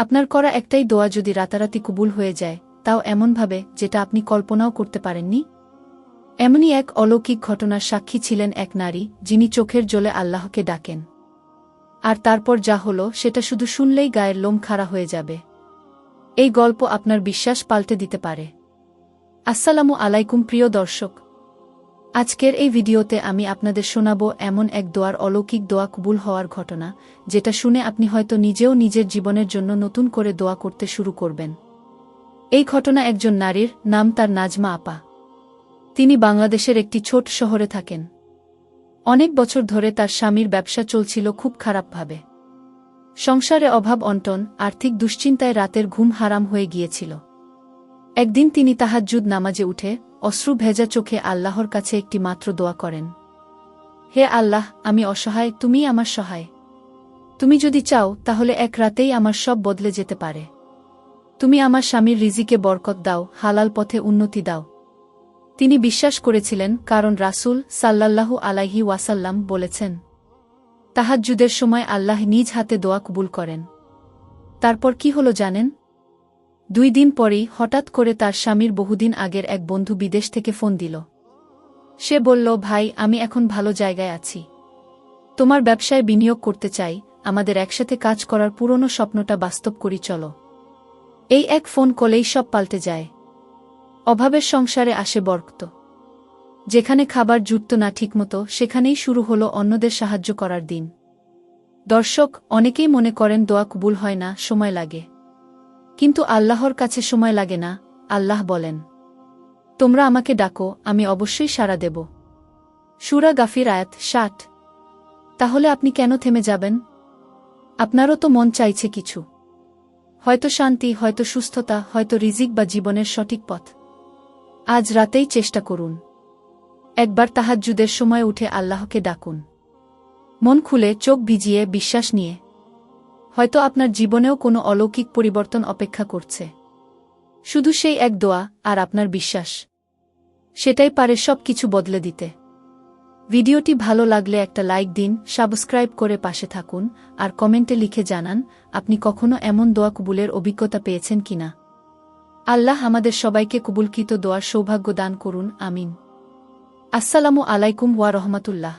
আপনার করা একটাই দোয়া যদি রাতারাতি কবুল হয়ে যায়, তাও এমনভাবে যেটা আপনি কল্পনাও করতে পারেননি। এমনই এক অলৌকিক ঘটনার সাক্ষী ছিলেন এক নারী, যিনি চোখের জলে আল্লাহকে ডাকেন। আর তারপর যা হলো সেটা শুধু শুনলেই গায়ের লোম খাড়া হয়ে যাবে। এই গল্প আপনার বিশ্বাস পাল্টে দিতে পারে। আসসালামু আলাইকুম প্রিয় দর্শক, আজকের এই ভিডিওতে আমি আপনাদের শোনাবো এমন এক দোয়ার অলৌকিক দোয়া কবুল হওয়ার ঘটনা, যেটা শুনে আপনি হয়তো নিজেও নিজের জীবনের জন্য নতুন করে দোয়া করতে শুরু করবেন। এই ঘটনা একজন নারীর, নাম তার নাজমা আপা। তিনি বাংলাদেশের একটি ছোট শহরে থাকেন। অনেক বছর ধরে তার স্বামীর ব্যবসা চলছিল খুব খারাপভাবে। সংসারে অভাব অনটন, আর্থিক দুশ্চিন্তায় রাতের ঘুম হারাম হয়ে গিয়েছিল। একদিন তিনি তাহাজ্জুদ নামাজে উঠে অশ্রু ভেজা চোখে আল্লাহর কাছে একটি মাত্র দোয়া করেন। হে আল্লাহ, আমি অসহায়, তুমিই আমার সহায়। তুমি যদি চাও তাহলে এক রাতেই আমার সব বদলে যেতে পারে। তুমি আমার স্বামীর রিজিকে বরকত দাও, হালাল পথে উন্নতি দাও। তিনি বিশ্বাস করেছিলেন, কারণ রাসূল সাল্লাল্লাহু আলাইহি ওয়াসাল্লাম বলেছেন, তাহাজ্জুদের সময় আল্লাহ নিজ হাতে দোয়া কবুল করেন। তারপর কি হলো জানেন? 2 দিন পরেই হঠাৎ করে তার স্বামীর বহুদিন আগের এক বন্ধু বিদেশ থেকে ফোন দিল। সে বলল, ভাই, আমি এখন ভালো জায়গায় আছি। তোমার ব্যবসায় বিনিয়োগ করতে চাই, আমাদের একসাথে কাজ করার পুরনো স্বপ্নটা বাস্তব করি চলো। এই এক ফোন কলেই সব পাল্টে যায়। অভাবের সংসারে আসে বরকত। যেখানে খাবার জুটত না ঠিকমতো, সেখানেই শুরু হলো অন্যদের সাহায্য করার দিন। দর্শক, অনেকেই মনে করেন দোয়া কবুল হয় না, সময় লাগে। কিন্তু আল্লাহর কাছে সময় লাগে না। আল্লাহ বলেন, তোমরা আমাকে ডাকো, আমি অবশ্যই সাড়া দেব। সূরা গাফির আয়াত 60। তাহলে আপনি কেন থেমে যাবেন? আপনারও তো মন চাইছে কিছু, হয়তো শান্তি, হয়তো সুস্থতা, হয়তো রিজিক বা জীবনের সঠিক পথ। আজ রাতেই চেষ্টা করুন। একবার তাহাজ্জুদের সময় উঠে আল্লাহকে ডাকুন, মন খুলে, চোখ ভিজিয়ে, বিশ্বাস নিয়ে। হয়তো আপনার জীবনেও কোনো অলৌকিক পরিবর্তন অপেক্ষা করছে। শুধু সেই এক দোয়া আর আপনার বিশ্বাস, সেটাই পারে সব কিছু বদলে দিতে। ভিডিওটি ভালো লাগলে একটা লাইক দিন, সাবস্ক্রাইব করে পাশে থাকুন, আর কমেন্টে লিখে জানান আপনি কখনো এমন দোয়া কবুলের অভিজ্ঞতা পেয়েছেন কিনা। আল্লাহ আমাদের সবাইকে কবুলকৃত দোয়ার সৌভাগ্য দান করুন, আমিন। আসসালামু আলাইকুম ওয়া রাহমাতুল্লাহ।